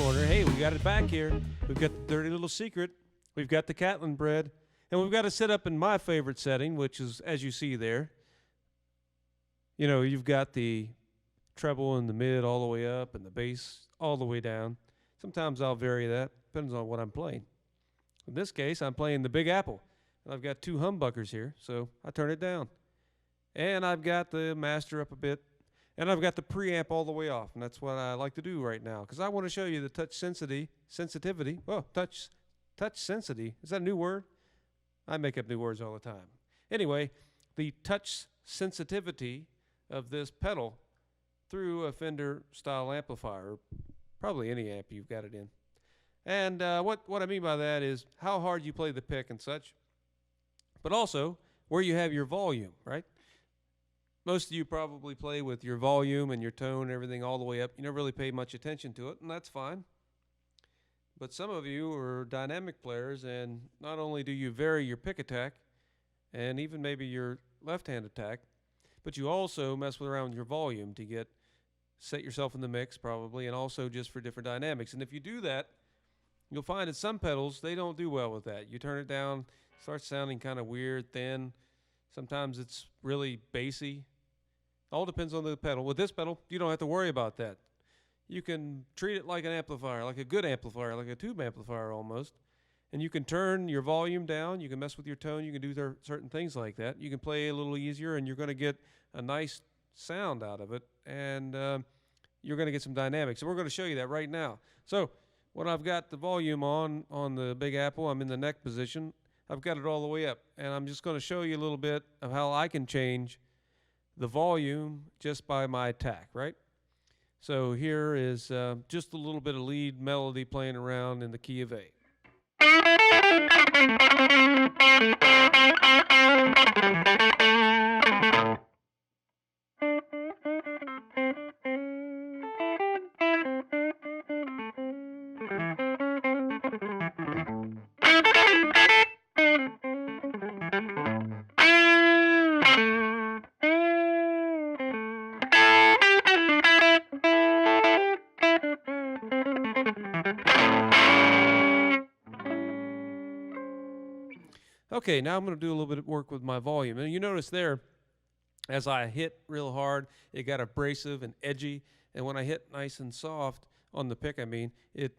Corner. Hey, we got it back here. We've got the dirty little secret. We've got the Catalinbread. And we've got it set up in my favorite setting, which is, as you see there, you know, you've got the treble in the mid all the way up and the bass all the way down. Sometimes I'll vary that. Depends on what I'm playing. In this case, I'm playing the Big Apple. And I've got two humbuckers here, so I turn it down. And I've got the master up a bit. And I've got the preamp all the way off, and that's what I like to do right now because I want to show you the touch sensitivity. Oh, touch sensitivity. Is that a new word? I make up new words all the time. Anyway, the touch sensitivity of this pedal through a Fender style amplifier, probably any amp you've got it in. And what I mean by that is how hard you play the pick and such, but also where you have your volume, right? Most of you probably play with your volume and your tone and everything all the way up. You never really pay much attention to it, and that's fine. But some of you are dynamic players, and not only do you vary your pick attack and even maybe your left-hand attack, but you also mess around with your volume to set yourself in the mix probably, and also just for different dynamics. And if you do that, you'll find that some pedals, they don't do well with that. You turn it down, it starts sounding kind of weird, thin. Sometimes it's really bassy. All depends on the pedal. With this pedal, you don't have to worry about that. You can treat it like an amplifier, like a good amplifier, like a tube amplifier almost. And you can turn your volume down. You can mess with your tone. You can do certain things like that. You can play a little easier, and you're going to get a nice sound out of it. And you're going to get some dynamics. And we're going to show you that right now. So when I've got the volume on the Big Apple, I'm in the neck position. I've got it all the way up. And I'm just going to show you a little bit of how I can change the volume just by my attack, right? So here is just a little bit of lead melody playing around in the key of A. Okay, now I'm going to do a little bit of work with my volume. And you notice there, as I hit real hard, it got abrasive and edgy. And when I hit nice and soft on the pick, it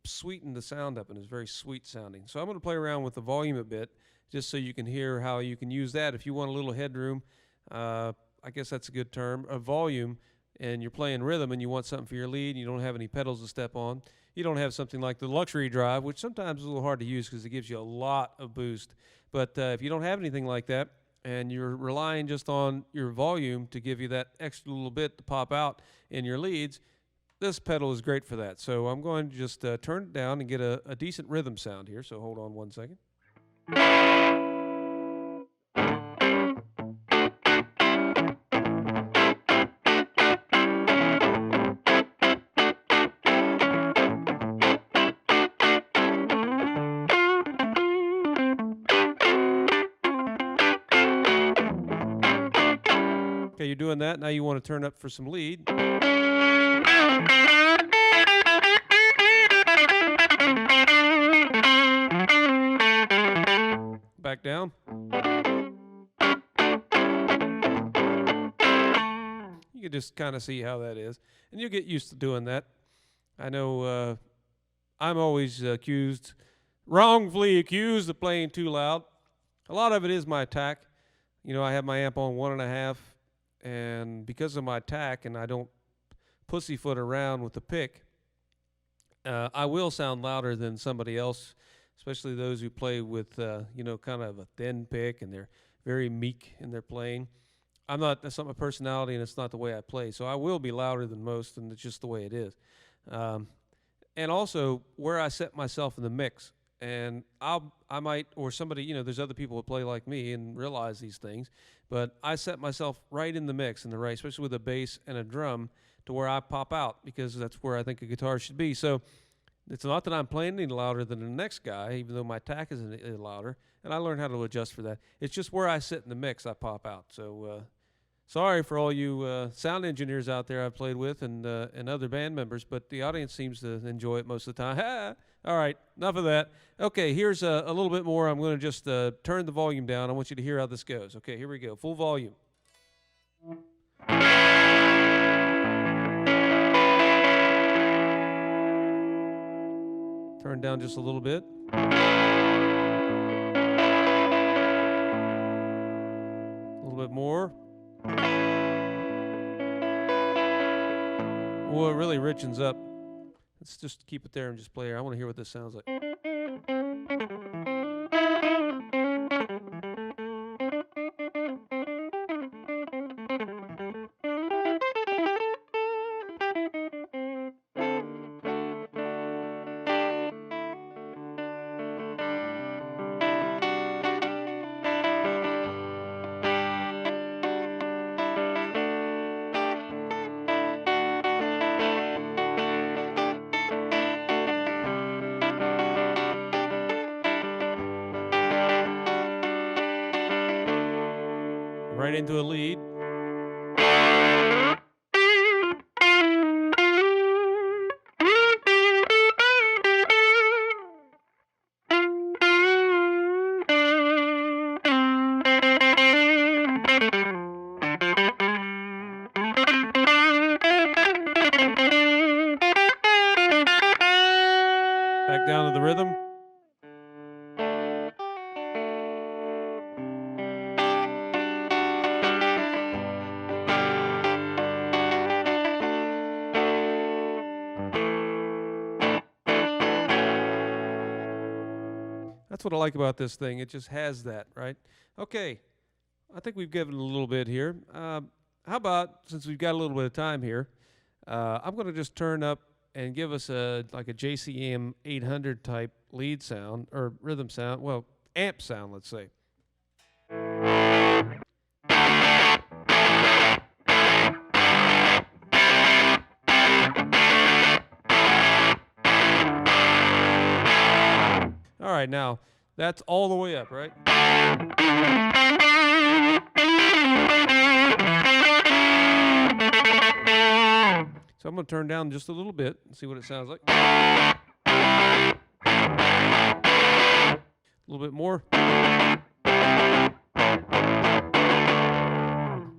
sweetened the sound up and is very sweet sounding. So I'm going to play around with the volume a bit just so you can hear how you can use that. If you want a little headroom, I guess that's a good term, a volume, and you're playing rhythm and you want something for your lead and you don't have any pedals to step on. You don't have something like the luxury drive, which sometimes is a little hard to use because it gives you a lot of boost. But if you don't have anything like that and you're relying just on your volume to give you that extra little bit to pop out in your leads, this pedal is great for that. So I'm going to just turn it down and get a decent rhythm sound here. So hold on one second. Okay, you're doing that. Now you want to turn up for some lead. Back down. You can just kind of see how that is. And you'll get used to doing that. I know I'm always wrongfully accused of playing too loud. A lot of it is my attack. You know, I have my amp on 1.5. And because of my attack, and I don't pussyfoot around with the pick, I will sound louder than somebody else, especially those who play with, kind of a thin pick, and they're very meek in their playing. That's not my personality, and it's not the way I play. So I will be louder than most, and it's just the way it is. And also, where I set myself in the mix. And I might, or somebody, there's other people who play like me and realize these things, but I set myself right in the mix, especially with a bass and a drum, to where I pop out, because that's where I think a guitar should be. So it's not that I'm playing any louder than the next guy, even though my attack is louder, and I learned how to adjust for that. It's just where I sit in the mix, I pop out. So Sorry for all you sound engineers out there I've played with and other band members, but the audience seems to enjoy it most of the time. All right, enough of that. Okay, here's a little bit more. I'm going to just turn the volume down. I want you to hear how this goes. Okay, here we go. Full volume. Turn down just a little bit. A little bit more. Well, it really richens up. Let's just keep it there and just play here. I want to hear what this sounds like. Right into a lead. Back down to the rhythm. That's what I like about this thing. It just has that, right? Okay, I think we've given a little bit here. How about, since we've got a little bit of time here, I'm going to just turn up and give us like a JCM 800 type lead sound, or rhythm sound, well, amp sound, let's say. All right, now that's all the way up, right? So I'm going to turn down just a little bit and see what it sounds like. A little bit more. All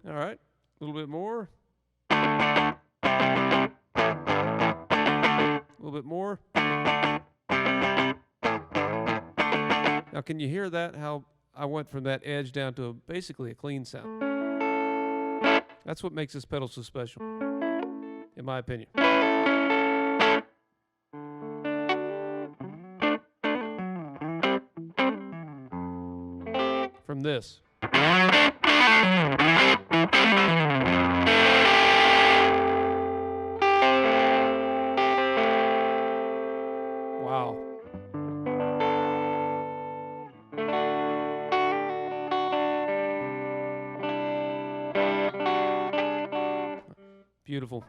right, a little bit more. A little bit more. Now, can you hear that, how I went from that edge down to basically a clean sound? That's what makes this pedal so special, in my opinion. From this. Wow. Beautiful.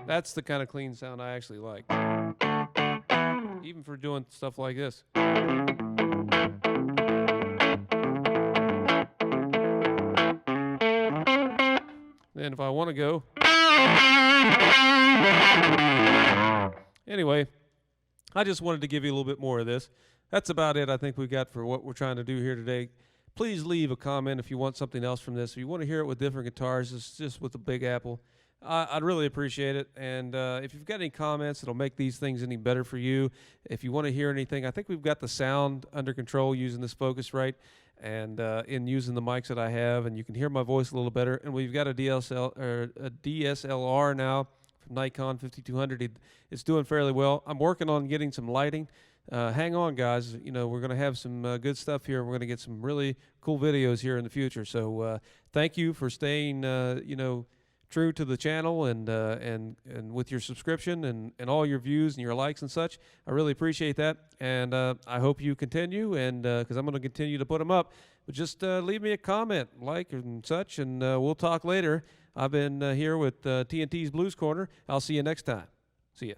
That's the kind of clean sound I actually like. Even for doing stuff like this. Then if I want to go. Anyway, I just wanted to give you a little bit more of this. That's about it I think we've got for what we're trying to do here today. Please leave a comment if you want something else from this. If you want to hear it with different guitars, it's just with the Big Apple. I'd really appreciate it. And if you've got any comments that'll make these things any better for you, if you want to hear anything, I think we've got the sound under control using this Focusrite and in using the mics that I have, and you can hear my voice a little better. And we've got a DSLR now from Nikon 5200. It's doing fairly well. I'm working on getting some lighting. Hang on, guys. You know, we're going to have some good stuff here. We're going to get some really cool videos here in the future. So thank you for staying, you know, true to the channel and with your subscription and all your views and your likes and such. I really appreciate that, and I hope you continue, and because I'm going to continue to put them up. But just leave me a comment, like and such, and we'll talk later. I've been here with TNT's Blues Corner. I'll see you next time. See ya.